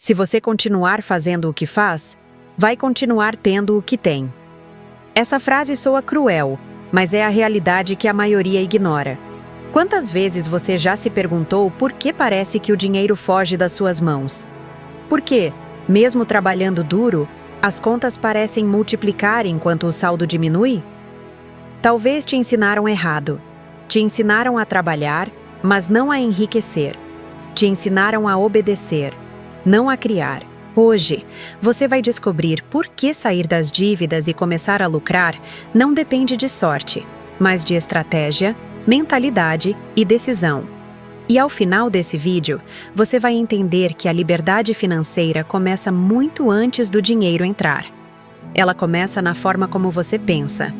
Se você continuar fazendo o que faz, vai continuar tendo o que tem. Essa frase soa cruel, mas é a realidade que a maioria ignora. Quantas vezes você já se perguntou por que parece que o dinheiro foge das suas mãos? Por que, mesmo trabalhando duro, as contas parecem multiplicar enquanto o saldo diminui? Talvez te ensinaram errado. Te ensinaram a trabalhar, mas não a enriquecer. Te ensinaram a obedecer, não a criar. Hoje, você vai descobrir por que sair das dívidas e começar a lucrar não depende de sorte, mas de estratégia, mentalidade e decisão. E ao final desse vídeo, você vai entender que a liberdade financeira começa muito antes do dinheiro entrar. Ela começa na forma como você pensa.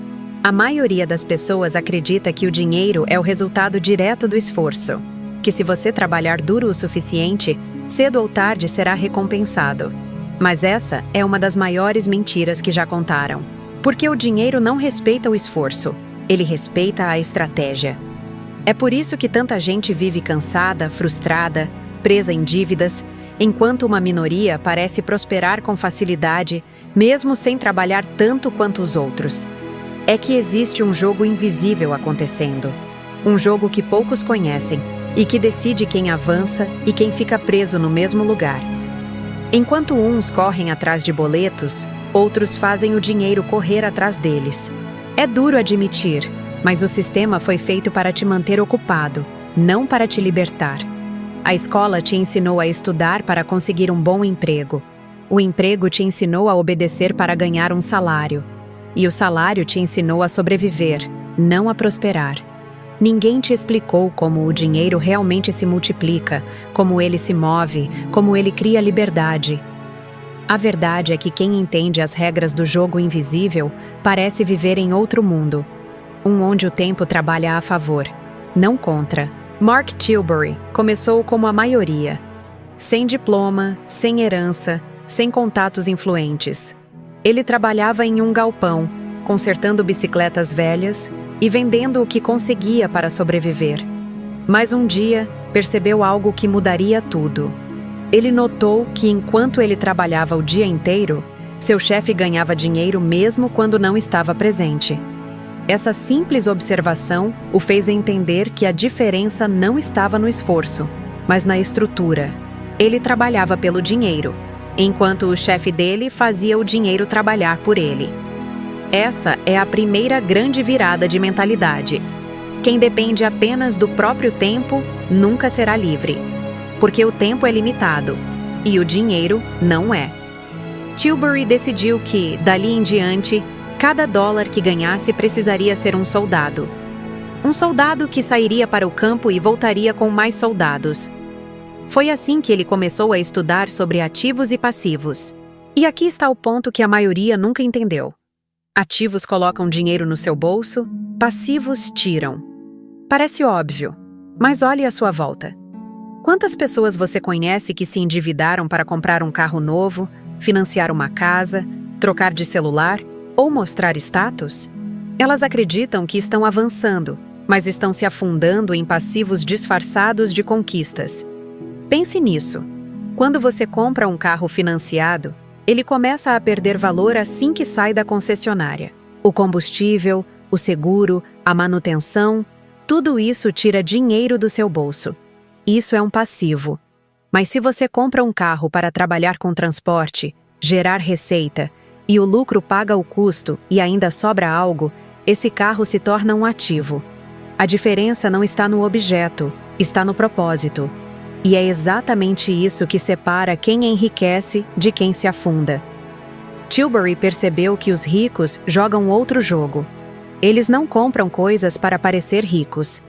A maioria das pessoas acredita que o dinheiro é o resultado direto do esforço, que se você trabalhar duro o suficiente, cedo ou tarde será recompensado. Mas essa é uma das maiores mentiras que já contaram. Porque o dinheiro não respeita o esforço, ele respeita a estratégia. É por isso que tanta gente vive cansada, frustrada, presa em dívidas, enquanto uma minoria parece prosperar com facilidade, mesmo sem trabalhar tanto quanto os outros. É que existe um jogo invisível acontecendo. Um jogo que poucos conhecem e que decide quem avança e quem fica preso no mesmo lugar. Enquanto uns correm atrás de boletos, outros fazem o dinheiro correr atrás deles. É duro admitir, mas o sistema foi feito para te manter ocupado, não para te libertar. A escola te ensinou a estudar para conseguir um bom emprego. O emprego te ensinou a obedecer para ganhar um salário. E o salário te ensinou a sobreviver, não a prosperar. Ninguém te explicou como o dinheiro realmente se multiplica, como ele se move, como ele cria liberdade. A verdade é que quem entende as regras do jogo invisível parece viver em outro mundo, onde o tempo trabalha a favor, não contra. Mark Tilbury começou como a maioria, sem diploma, sem herança, sem contatos influentes. Ele trabalhava em um galpão, consertando bicicletas velhas e vendendo o que conseguia para sobreviver. Mas um dia, percebeu algo que mudaria tudo. Ele notou que enquanto ele trabalhava o dia inteiro, seu chefe ganhava dinheiro mesmo quando não estava presente. Essa simples observação o fez entender que a diferença não estava no esforço, mas na estrutura. Ele trabalhava pelo dinheiro, enquanto o chefe dele fazia o dinheiro trabalhar por ele. Essa é a primeira grande virada de mentalidade. Quem depende apenas do próprio tempo nunca será livre, porque o tempo é limitado e o dinheiro não é. Tilbury decidiu que, dali em diante, cada dólar que ganhasse precisaria ser um soldado. Um soldado que sairia para o campo e voltaria com mais soldados. Foi assim que ele começou a estudar sobre ativos e passivos. E aqui está o ponto que a maioria nunca entendeu. Ativos colocam dinheiro no seu bolso, passivos tiram. Parece óbvio, mas olhe à sua volta. Quantas pessoas você conhece que se endividaram para comprar um carro novo, financiar uma casa, trocar de celular ou mostrar status? Elas acreditam que estão avançando, mas estão se afundando em passivos disfarçados de conquistas. Pense nisso. Quando você compra um carro financiado, ele começa a perder valor assim que sai da concessionária. O combustível, o seguro, a manutenção, tudo isso tira dinheiro do seu bolso. Isso é um passivo. Mas se você compra um carro para trabalhar com transporte, gerar receita, e o lucro paga o custo e ainda sobra algo, esse carro se torna um ativo. A diferença não está no objeto, está no propósito. E é exatamente isso que separa quem enriquece de quem se afunda. Tilbury percebeu que os ricos jogam outro jogo. Eles não compram coisas para parecer ricos.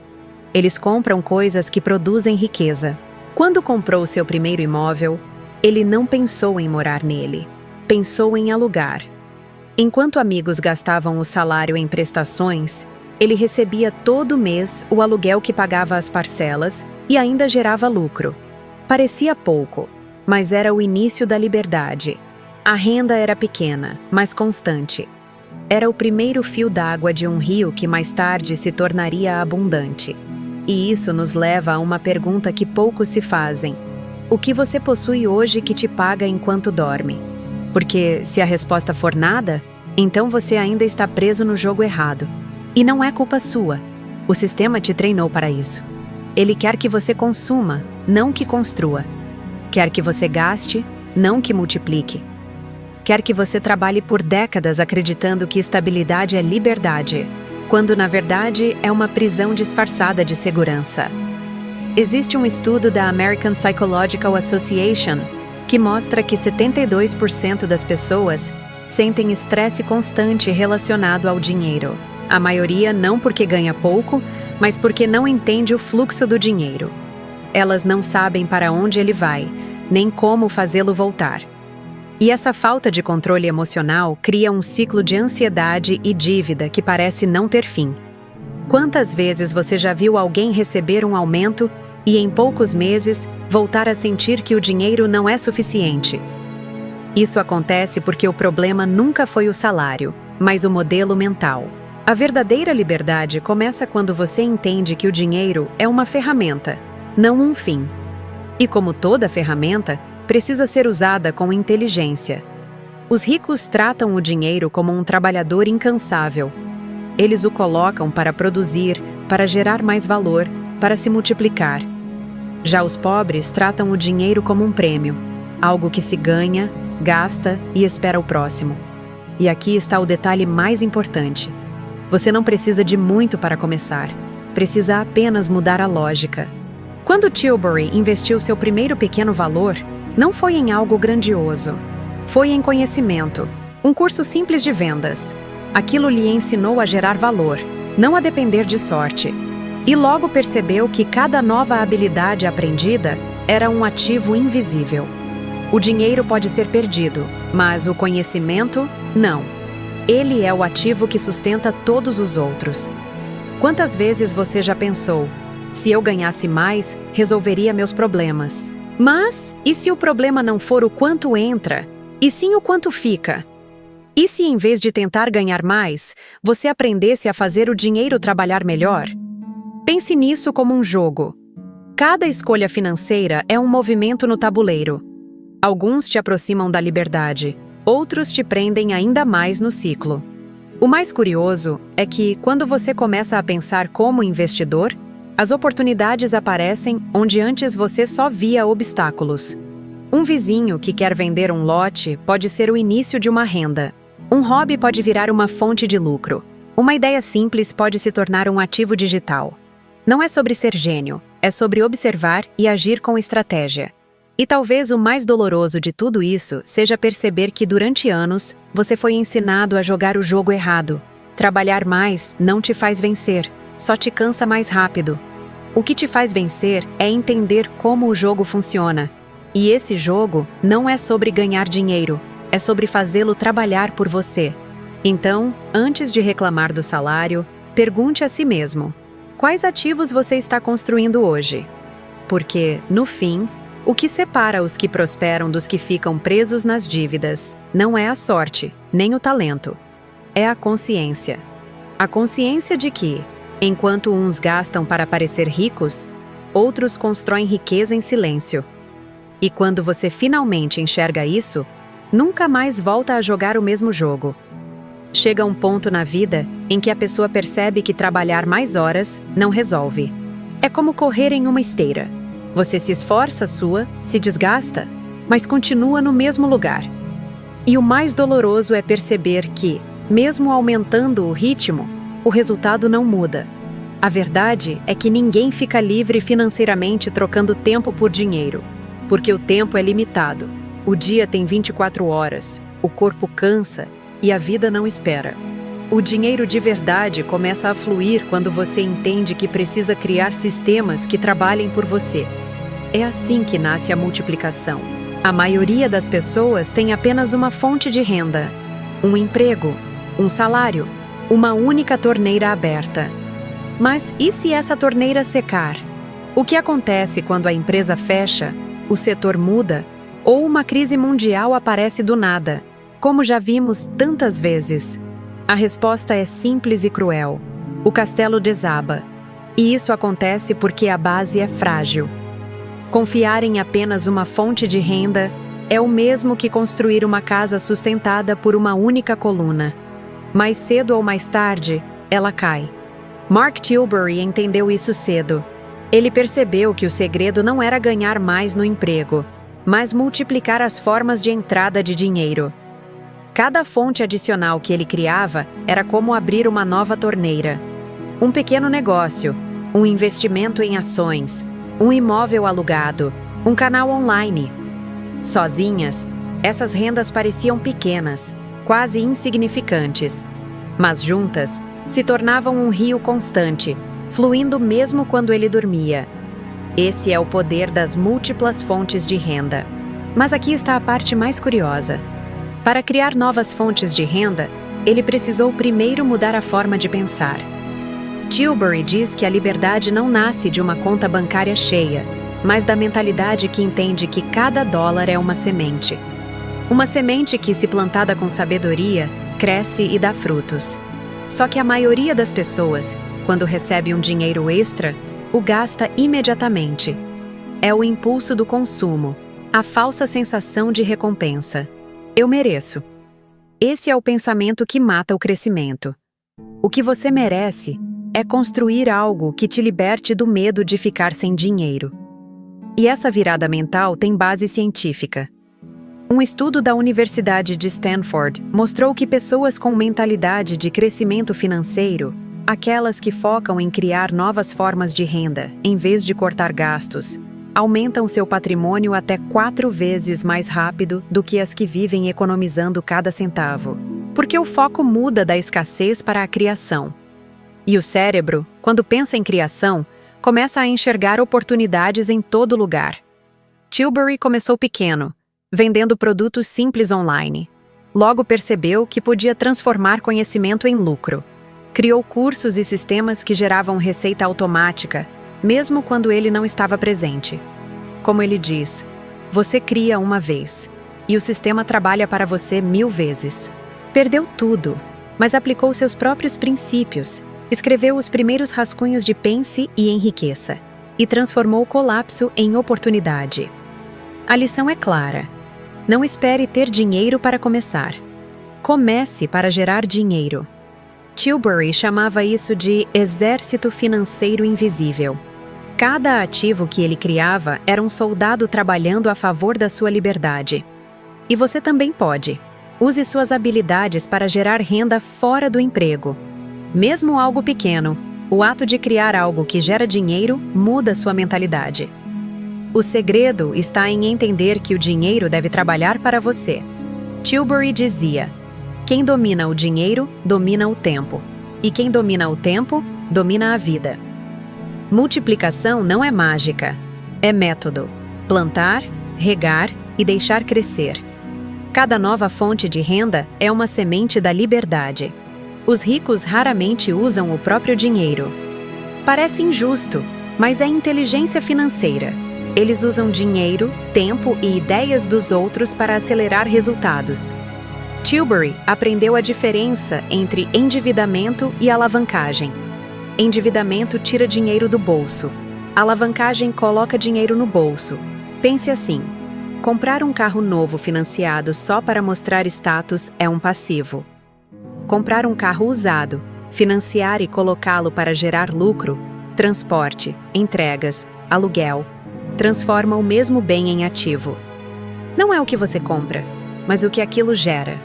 Eles compram coisas que produzem riqueza. Quando comprou seu primeiro imóvel, ele não pensou em morar nele. Pensou em alugar. Enquanto amigos gastavam o salário em prestações, ele recebia todo mês o aluguel que pagava as parcelas e ainda gerava lucro. Parecia pouco, mas era o início da liberdade. A renda era pequena, mas constante. Era o primeiro fio d'água de um rio que mais tarde se tornaria abundante. E isso nos leva a uma pergunta que poucos se fazem. O que você possui hoje que te paga enquanto dorme? Porque se a resposta for nada, então você ainda está preso no jogo errado. E não é culpa sua. O sistema te treinou para isso. Ele quer que você consuma, não que construa. Quer que você gaste, não que multiplique. Quer que você trabalhe por décadas acreditando que estabilidade é liberdade, quando na verdade é uma prisão disfarçada de segurança. Existe um estudo da American Psychological Association que mostra que 72% das pessoas sentem estresse constante relacionado ao dinheiro. A maioria não porque ganha pouco, mas porque não entende o fluxo do dinheiro. Elas não sabem para onde ele vai, nem como fazê-lo voltar. E essa falta de controle emocional cria um ciclo de ansiedade e dívida que parece não ter fim. Quantas vezes você já viu alguém receber um aumento e em poucos meses voltar a sentir que o dinheiro não é suficiente? Isso acontece porque o problema nunca foi o salário, mas o modelo mental. A verdadeira liberdade começa quando você entende que o dinheiro é uma ferramenta, não um fim. E como toda ferramenta, precisa ser usada com inteligência. Os ricos tratam o dinheiro como um trabalhador incansável. Eles o colocam para produzir, para gerar mais valor, para se multiplicar. Já os pobres tratam o dinheiro como um prêmio, algo que se ganha, gasta e espera o próximo. E aqui está o detalhe mais importante. Você não precisa de muito para começar. Precisa apenas mudar a lógica. Quando Tilbury investiu seu primeiro pequeno valor, não foi em algo grandioso. Foi em conhecimento, um curso simples de vendas. Aquilo lhe ensinou a gerar valor, não a depender de sorte. E logo percebeu que cada nova habilidade aprendida era um ativo invisível. O dinheiro pode ser perdido, mas o conhecimento, não. Ele é o ativo que sustenta todos os outros. Quantas vezes você já pensou, se eu ganhasse mais, resolveria meus problemas? Mas, e se o problema não for o quanto entra, e sim o quanto fica? E se em vez de tentar ganhar mais, você aprendesse a fazer o dinheiro trabalhar melhor? Pense nisso como um jogo. Cada escolha financeira é um movimento no tabuleiro. Alguns te aproximam da liberdade, outros te prendem ainda mais no ciclo. O mais curioso é que, quando você começa a pensar como investidor, as oportunidades aparecem onde antes você só via obstáculos. Um vizinho que quer vender um lote pode ser o início de uma renda. Um hobby pode virar uma fonte de lucro. Uma ideia simples pode se tornar um ativo digital. Não é sobre ser gênio, é sobre observar e agir com estratégia. E talvez o mais doloroso de tudo isso seja perceber que durante anos você foi ensinado a jogar o jogo errado. Trabalhar mais não te faz vencer, só te cansa mais rápido. O que te faz vencer é entender como o jogo funciona. E esse jogo não é sobre ganhar dinheiro, é sobre fazê-lo trabalhar por você. Então, antes de reclamar do salário, pergunte a si mesmo: quais ativos você está construindo hoje? Porque, no fim, o que separa os que prosperam dos que ficam presos nas dívidas não é a sorte, nem o talento. É a consciência. A consciência de que, enquanto uns gastam para parecer ricos, outros constroem riqueza em silêncio. E quando você finalmente enxerga isso, nunca mais volta a jogar o mesmo jogo. Chega um ponto na vida em que a pessoa percebe que trabalhar mais horas não resolve. É como correr em uma esteira. Você se esforça, se desgasta, mas continua no mesmo lugar. E o mais doloroso é perceber que, mesmo aumentando o ritmo, o resultado não muda. A verdade é que ninguém fica livre financeiramente trocando tempo por dinheiro, porque o tempo é limitado. O dia tem 24 horas, o corpo cansa e a vida não espera. O dinheiro de verdade começa a fluir quando você entende que precisa criar sistemas que trabalhem por você. É assim que nasce a multiplicação. A maioria das pessoas tem apenas uma fonte de renda, um emprego, um salário, uma única torneira aberta. Mas e se essa torneira secar? O que acontece quando a empresa fecha, o setor muda ou uma crise mundial aparece do nada, como já vimos tantas vezes? A resposta é simples e cruel. O castelo desaba. E isso acontece porque a base é frágil. Confiar em apenas uma fonte de renda é o mesmo que construir uma casa sustentada por uma única coluna. Mais cedo ou mais tarde, ela cai. Mark Tilbury entendeu isso cedo. Ele percebeu que o segredo não era ganhar mais no emprego, mas multiplicar as formas de entrada de dinheiro. Cada fonte adicional que ele criava era como abrir uma nova torneira. Um pequeno negócio, um investimento em ações, um imóvel alugado, um canal online. Sozinhas, essas rendas pareciam pequenas, quase insignificantes, mas juntas se tornavam um rio constante, fluindo mesmo quando ele dormia. Esse é o poder das múltiplas fontes de renda. Mas aqui está a parte mais curiosa. Para criar novas fontes de renda, ele precisou primeiro mudar a forma de pensar. Tilbury diz que a liberdade não nasce de uma conta bancária cheia, mas da mentalidade que entende que cada dólar é uma semente. Uma semente que, se plantada com sabedoria, cresce e dá frutos. Só que a maioria das pessoas, quando recebe um dinheiro extra, o gasta imediatamente. É o impulso do consumo, a falsa sensação de recompensa. Eu mereço. Esse é o pensamento que mata o crescimento. O que você merece é construir algo que te liberte do medo de ficar sem dinheiro. E essa virada mental tem base científica. Um estudo da Universidade de Stanford mostrou que pessoas com mentalidade de crescimento financeiro, aquelas que focam em criar novas formas de renda, em vez de cortar gastos, aumentam seu patrimônio até 4 vezes mais rápido do que as que vivem economizando cada centavo. Porque o foco muda da escassez para a criação. E o cérebro, quando pensa em criação, começa a enxergar oportunidades em todo lugar. Tilbury começou pequeno, vendendo produtos simples online. Logo percebeu que podia transformar conhecimento em lucro. Criou cursos e sistemas que geravam receita automática, mesmo quando ele não estava presente. Como ele diz, você cria uma vez, e o sistema trabalha para você 1000 vezes. Perdeu tudo, mas aplicou seus próprios princípios, escreveu os primeiros rascunhos de Pense e Enriqueça, e transformou o colapso em oportunidade. A lição é clara. Não espere ter dinheiro para começar. Comece para gerar dinheiro. Tilbury chamava isso de exército financeiro invisível. Cada ativo que ele criava era um soldado trabalhando a favor da sua liberdade. E você também pode. Use suas habilidades para gerar renda fora do emprego. Mesmo algo pequeno, o ato de criar algo que gera dinheiro muda sua mentalidade. O segredo está em entender que o dinheiro deve trabalhar para você. Tilbury dizia: quem domina o dinheiro, domina o tempo. E quem domina o tempo, domina a vida. Multiplicação não é mágica, é método. Plantar, regar e deixar crescer. Cada nova fonte de renda é uma semente da liberdade. Os ricos raramente usam o próprio dinheiro. Parece injusto, mas é inteligência financeira. Eles usam dinheiro, tempo e ideias dos outros para acelerar resultados. Tilbury aprendeu a diferença entre endividamento e alavancagem. Endividamento tira dinheiro do bolso. Alavancagem coloca dinheiro no bolso. Pense assim: comprar um carro novo financiado só para mostrar status é um passivo. Comprar um carro usado, financiar e colocá-lo para gerar lucro, transporte, entregas, aluguel, transforma o mesmo bem em ativo. Não é o que você compra, mas o que aquilo gera.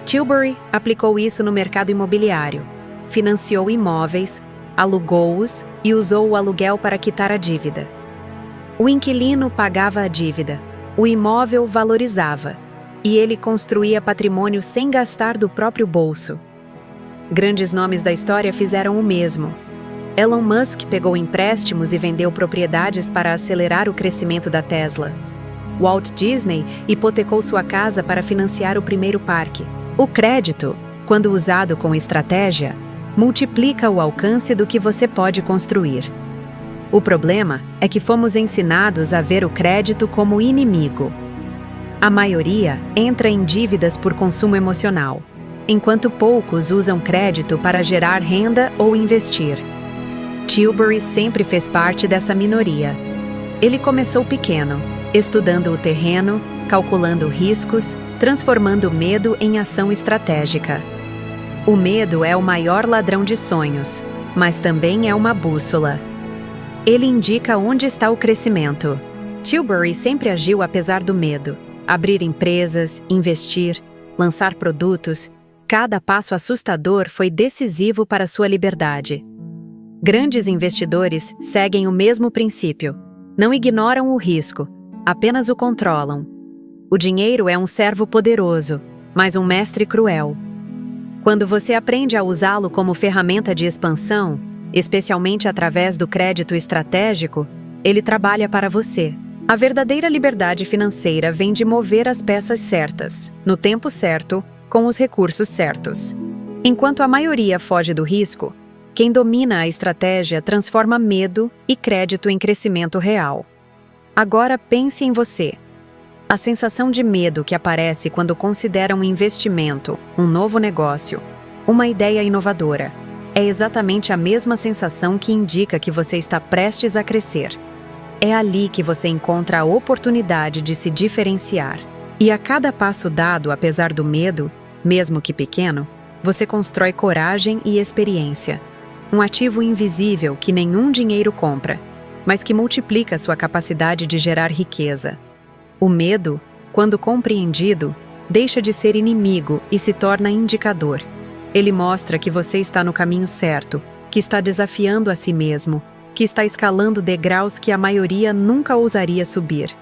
Tilbury aplicou isso no mercado imobiliário. Financiou imóveis, alugou-os e usou o aluguel para quitar a dívida. O inquilino pagava a dívida, o imóvel valorizava, e ele construía patrimônio sem gastar do próprio bolso. Grandes nomes da história fizeram o mesmo. Elon Musk pegou empréstimos e vendeu propriedades para acelerar o crescimento da Tesla. Walt Disney hipotecou sua casa para financiar o primeiro parque. O crédito, quando usado com estratégia, multiplica o alcance do que você pode construir. O problema é que fomos ensinados a ver o crédito como inimigo. A maioria entra em dívidas por consumo emocional, enquanto poucos usam crédito para gerar renda ou investir. Tilbury sempre fez parte dessa minoria. Ele começou pequeno, estudando o terreno, calculando riscos, transformando o medo em ação estratégica. O medo é o maior ladrão de sonhos, mas também é uma bússola. Ele indica onde está o crescimento. Tilbury sempre agiu apesar do medo. Abrir empresas, investir, lançar produtos, cada passo assustador foi decisivo para sua liberdade. Grandes investidores seguem o mesmo princípio. Não ignoram o risco, apenas o controlam. O dinheiro é um servo poderoso, mas um mestre cruel. Quando você aprende a usá-lo como ferramenta de expansão, especialmente através do crédito estratégico, ele trabalha para você. A verdadeira liberdade financeira vem de mover as peças certas, no tempo certo, com os recursos certos. Enquanto a maioria foge do risco, quem domina a estratégia transforma medo e crédito em crescimento real. Agora pense em você. A sensação de medo que aparece quando considera um investimento, um novo negócio, uma ideia inovadora, é exatamente a mesma sensação que indica que você está prestes a crescer. É ali que você encontra a oportunidade de se diferenciar. E a cada passo dado, apesar do medo, mesmo que pequeno, você constrói coragem e experiência. Um ativo invisível que nenhum dinheiro compra, mas que multiplica sua capacidade de gerar riqueza. O medo, quando compreendido, deixa de ser inimigo e se torna indicador. Ele mostra que você está no caminho certo, que está desafiando a si mesmo, que está escalando degraus que a maioria nunca ousaria subir.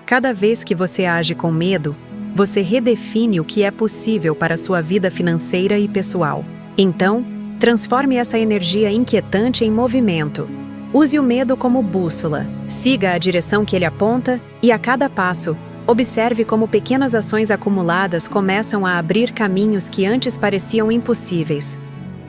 Cada vez que você age com medo, você redefine o que é possível para sua vida financeira e pessoal. Então, transforme essa energia inquietante em movimento. Use o medo como bússola, siga a direção que ele aponta e, a cada passo, observe como pequenas ações acumuladas começam a abrir caminhos que antes pareciam impossíveis.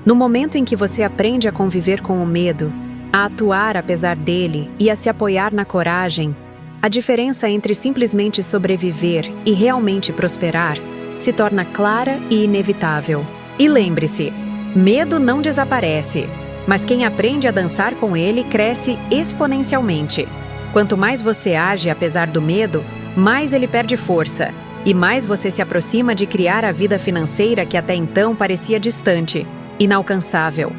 No momento em que você aprende a conviver com o medo, a atuar apesar dele e a se apoiar na coragem, a diferença entre simplesmente sobreviver e realmente prosperar se torna clara e inevitável. E lembre-se, medo não desaparece, mas quem aprende a dançar com ele cresce exponencialmente. Quanto mais você age apesar do medo, mais ele perde força, e mais você se aproxima de criar a vida financeira que até então parecia distante, inalcançável.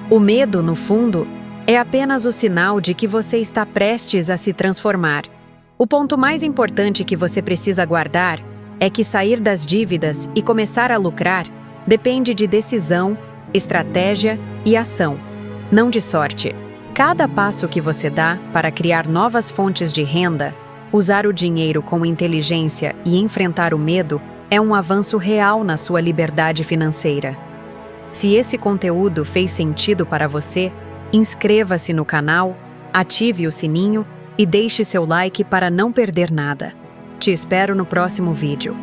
O medo, no fundo, é apenas o sinal de que você está prestes a se transformar. O ponto mais importante que você precisa guardar é que sair das dívidas e começar a lucrar depende de decisão, estratégia e ação, não de sorte. Cada passo que você dá para criar novas fontes de renda, usar o dinheiro com inteligência e enfrentar o medo é um avanço real na sua liberdade financeira. Se esse conteúdo fez sentido para você, inscreva-se no canal, ative o sininho e deixe seu like para não perder nada. Te espero no próximo vídeo.